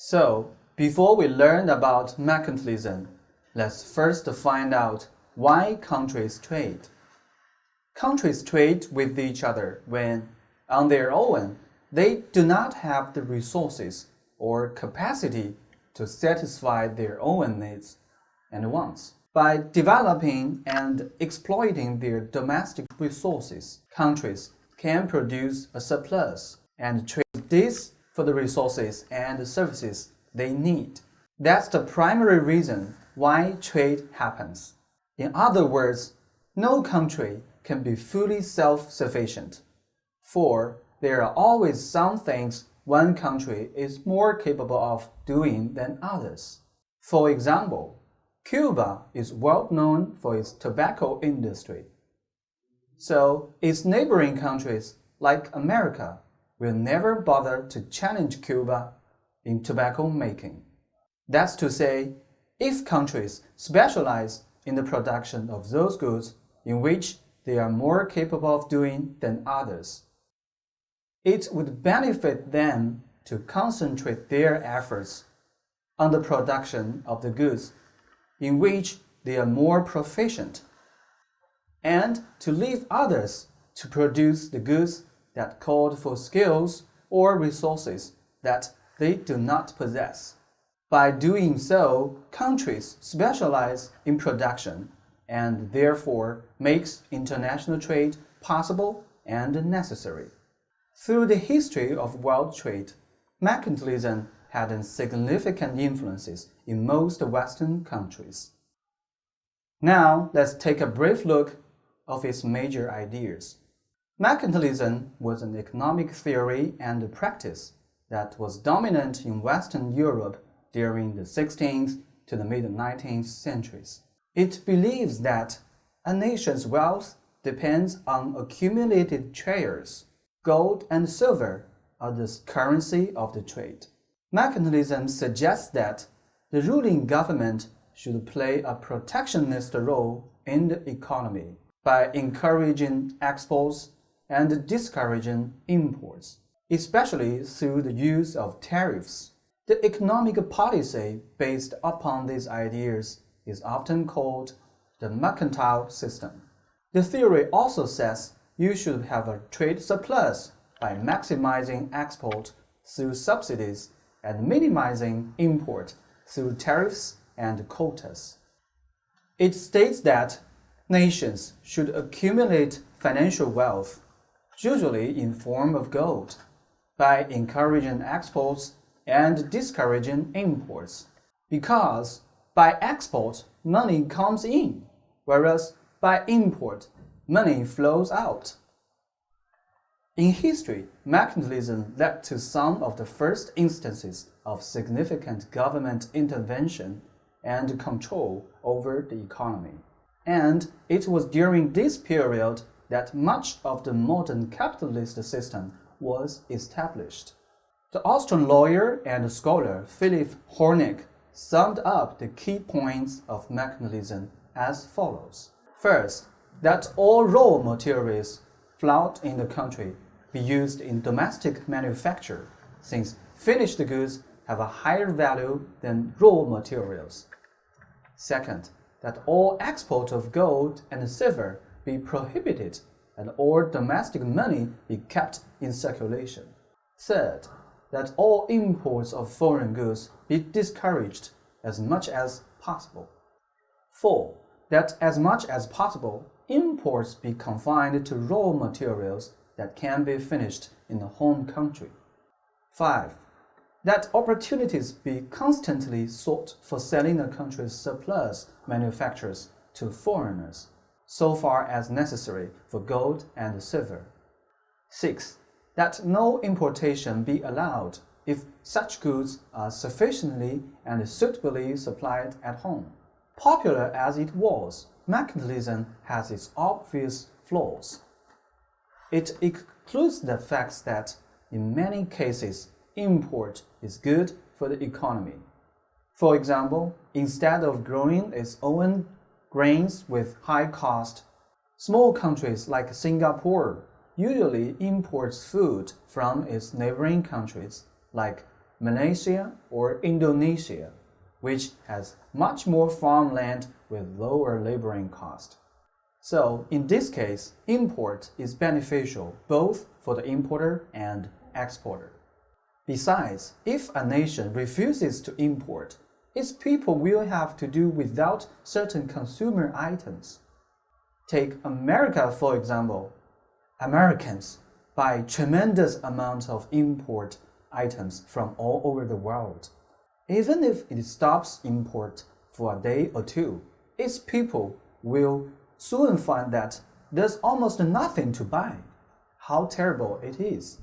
So, before we learn about mercantilism, let's first find out why countries trade. Countries trade with each other when, on their own, they do not have the resources or capacity to satisfy their own needs and wants. By developing and exploiting their domestic resources, countries can produce a surplus and trade this for the resources and services they need. That's the primary reason why trade happens. In other words, no country can be fully self-sufficient, for there are always some things one country is more capable of doing than others. For example, Cuba is well known for its tobacco industry. So its neighboring countries, like America, will never bother to challenge Cuba in tobacco making. That's to say, if countries specialize in the production of those goods in which they are more capable of doing than others, it would benefit them to concentrate their efforts on the production of the goods in which they are more proficient, and to leave others to produce the goods that called for skills or resources that they do not possess. By doing so, countries specialize in production and therefore makes international trade possible and necessary. Through the history of world trade, mercantilism had significant influences in most Western countries. Now, let's take a brief look of its major ideas. Mercantilism was an economic theory and practice that was dominant in Western Europe during the 16th to the mid-19th centuries. It believes that a nation's wealth depends on accumulated treasures. Gold and silver are the currency of the trade. Mercantilism suggests that the ruling government should play a protectionist role in the economy by encouraging exports and discouraging imports, especially through the use of tariffs. The economic policy based upon these ideas is often called the mercantile system. The theory also says you should have a trade surplus by maximizing export through subsidies and minimizing import through tariffs and quotas. It states that nations should accumulate financial wealth, usually in form of gold, by encouraging exports and discouraging imports, because by export money comes in, whereas by import money flows out. In history, mercantilism led to some of the first instances of significant government intervention and control over the economy. And it was during this period that much of the modern capitalist system was established. The Austrian lawyer and scholar Philip Horneck summed up the key points of mercantilism as follows. First, that all raw materials found in the country be used in domestic manufacture, since finished goods have a higher value than raw materials. Second, that all export of gold and silver be prohibited and all domestic money be kept in circulation. Third, that all imports of foreign goods be discouraged as much as possible. 4. That as much as possible, imports be confined to raw materials that can be finished in the home country. 5. That opportunities be constantly sought for selling the country's surplus manufactures to foreigners, so far as necessary for gold and silver. 6. That no importation be allowed if such goods are sufficiently and suitably supplied at home. Popular as it was, mercantilism has its obvious flaws. It includes the fact that, in many cases, import is good for the economy. For example, instead of growing its own grains with high cost, small countries like Singapore usually imports food from its neighboring countries like Malaysia or Indonesia, which has much more farmland with lower laboring cost. So, in this case, import is beneficial both for the importer and exporter. Besides, if a nation refuses to import, its people will have to do without certain consumer items. Take America for example. Americans buy tremendous amounts of import items from all over the world. Even if it stops import for a day or two, its people will soon find that there's almost nothing to buy. How terrible it is!